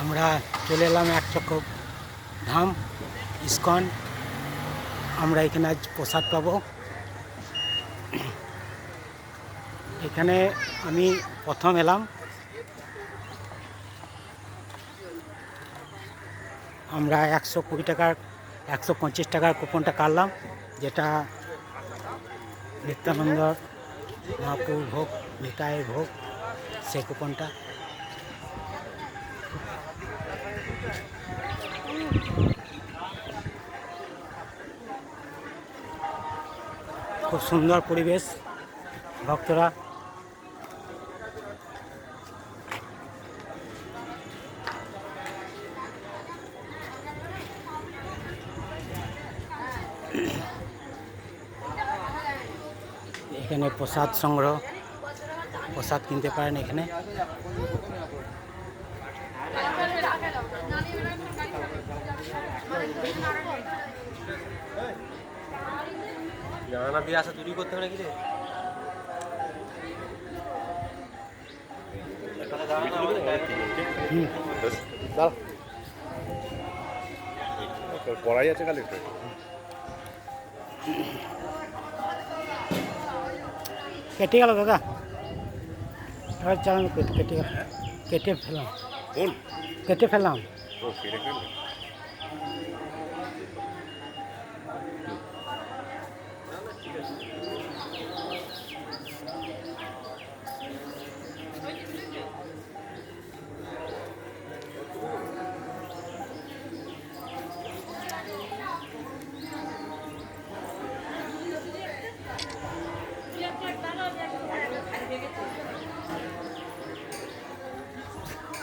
আমরা চলে এলাম একচক্র ধাম ইস্কন। আমরা এখানে আজ প্রসাদ পাবো। এখানে আমি প্রথম এলাম। আমরা 120 টাকার 125 টাকার কুপনটা কাটলাম, যেটা নিত্যানন্দ মহাপ্রভুর ভোগ, নিতাইয়ের ভোগ, সেই কুপনটা। খুব সুন্দর পরিবেশ, ভক্তরা এখানে প্রসাদ সংগ্রহ, প্রসাদ কিনতে পারেন এখানে। জানা দিয়ে আসা চুরি করতে হবে নাকি রে? কড়াই আছে খালি কেটে গেল দাদা, এবার চালান কেটে গেল, কেটে ফেলাম, কেটে ফেলাম।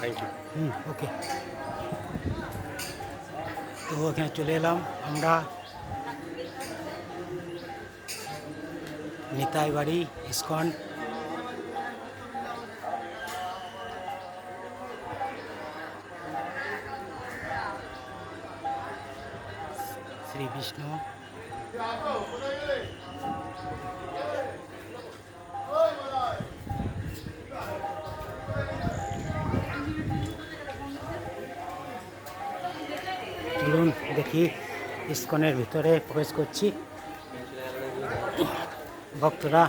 Thank you. ওকে। তো এখানে চলে এলাম আমরা, নিতাই বাড়ি ইস্কন। শ্রী বিষ্ণু চলুন দেখি, ইস্কনের ভিতরে প্রবেশ করছি। ভক্তরা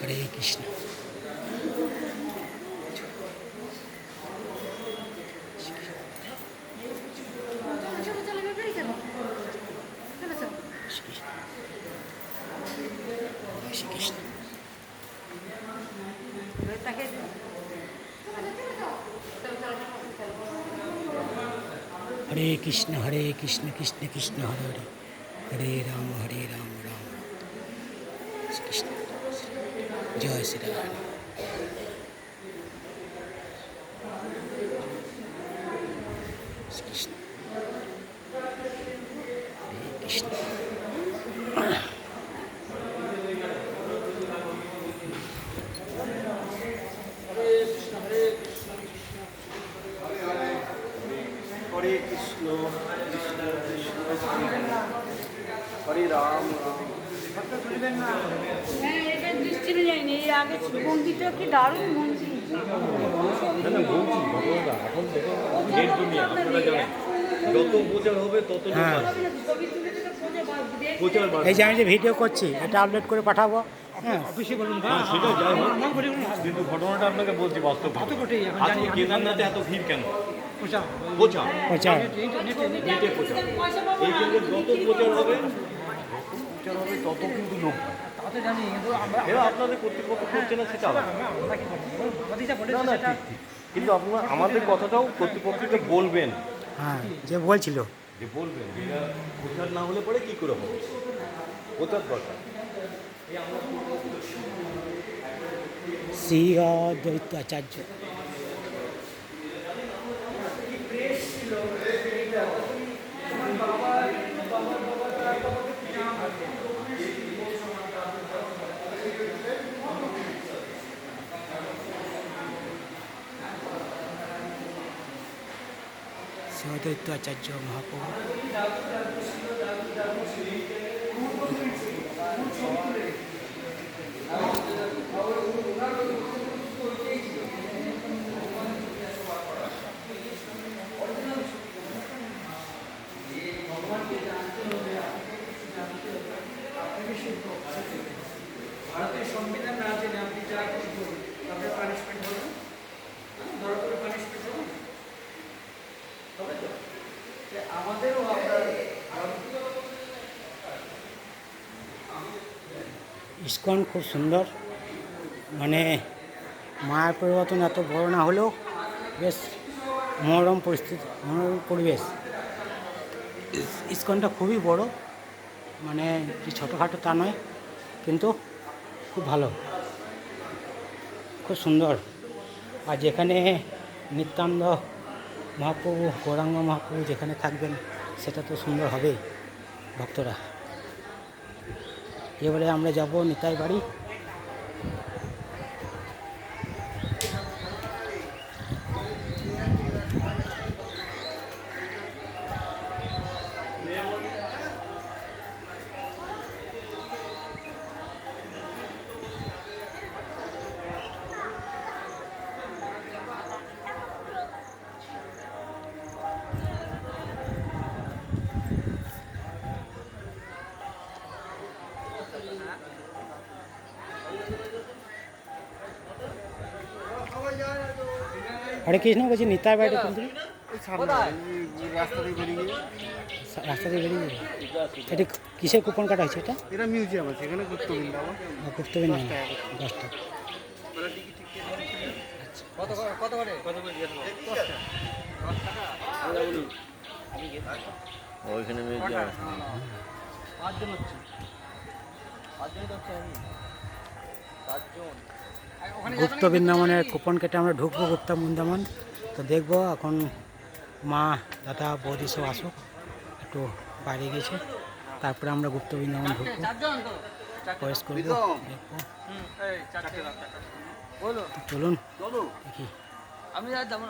হরে কৃষ্ণ। হরে কৃষ্ণ হরে কৃষ্ণ কৃষ্ণ কৃষ্ণ হরে হরে, হরে রাম রাম রাম কৃষ্ণ। জয় শ্রীরাম। কৃষ্ণ হরে কৃষ্ণ। হরে কৃষ্ণ কৃষ্ণ কৃষ্ণ হরে রাম রাম। হ্যাঁ, এটা দৃষ্টিতে যায়নি, এর আগে মন্দিরটা কি দারুণ মন্দির। যত প্রচার হবে তত লোক হ্যাঁ। আসবে। ছবি তুলে তুলে প্রচার বাড়বে। এই যে আমি যে ভিডিও করছি, এটা আপলোড করে পাঠাবো। হ্যাঁ, অফিসে বলুন। হ্যাঁ, সেটা যাই হোক, কিন্তু ঘটনাটা আপনাকে বলছি বাস্তব। আজকে কেদারনাথে এত ভিড় কেন? প্রচার প্রচার নেটে প্রচার। এই জন্য যত প্রচার হবে তত কিন্তু লোক হয়। এরা আপনাদের কর্তৃপক্ষ করছে না সেটা আলাদা। না না, ঠিক ঠিক, কিন্তু আপনারা আমাদের কথাটাও কর্তৃপক্ষকে বলবেন। হ্যাঁ, যে বলছিল যে বলবেন, এটা প্রচার না হলে পরে কী করে হবে? প্রচার দরকার। শ্রী অদ্বৈত আচার্য। শ্রী অদ্বৈত আচার্য মহাপ্রভু। ভারতের সংবিধান না জেনে আপনি যা কিছু করবেন তাহলে পানিশমেন্ট হবে, ধরো করে পানিশমেন্ট হবে, হবে তো? আমাদেরও আপনার ইস্কন খুব সুন্দর, মানে মায়ের পরিবর্তন এত বড় না হলেও বেশ মনোরম পরিস্থিতি, মনোরম পরিবেশ। ইস্কনটা খুবই বড়, মানে যে ছোটোখাটো তা নয়, কিন্তু খুব ভালো, খুব সুন্দর। আর যেখানে নিত্যানন্দ মহাপ্রভু, গৌরাঙ্গ মহাপ্রভু যেখানে থাকবেন সেটা তো সুন্দর হবেই ভক্তরা। এবারে আমরা যাব নিতাই বাড়ি। হরে কৃষ্ণ, বলছি নিতাই বাড়িটা কিন্তু রাস্তা দিয়ে বেরিয়ে গিয়ে রাস্তা দিয়ে বেরিয়ে যাবে। এটা কিসের কুপন কাটা হয়েছে? এটা এটা মিউজিয়াম আছে, এখানে ঘুরতে বৃন্দাবন। গুপ্তবিন 10 টাকা। কত করে ওইখানে মিউজিয়াম আছে। 5 জন হচ্ছে, 5 জনই তো হচ্ছে আমি 5 জন। গুপ্ত বৃন্দাবনের কুপন কেটে আমরা ঢুকবো গুপ্ত বৃন্দাবন। তো দেখবো এখন মা, দাদা, বৌদি সব আসুক, একটু বাইরে গেছে, তারপরে আমরা গুপ্ত বৃন্দাবন ঢুকবো, 4 জন তো প্রবেশ করবো, দেখবো। এই 4টে বলো চলুন দেখি। আমি আর যাব না।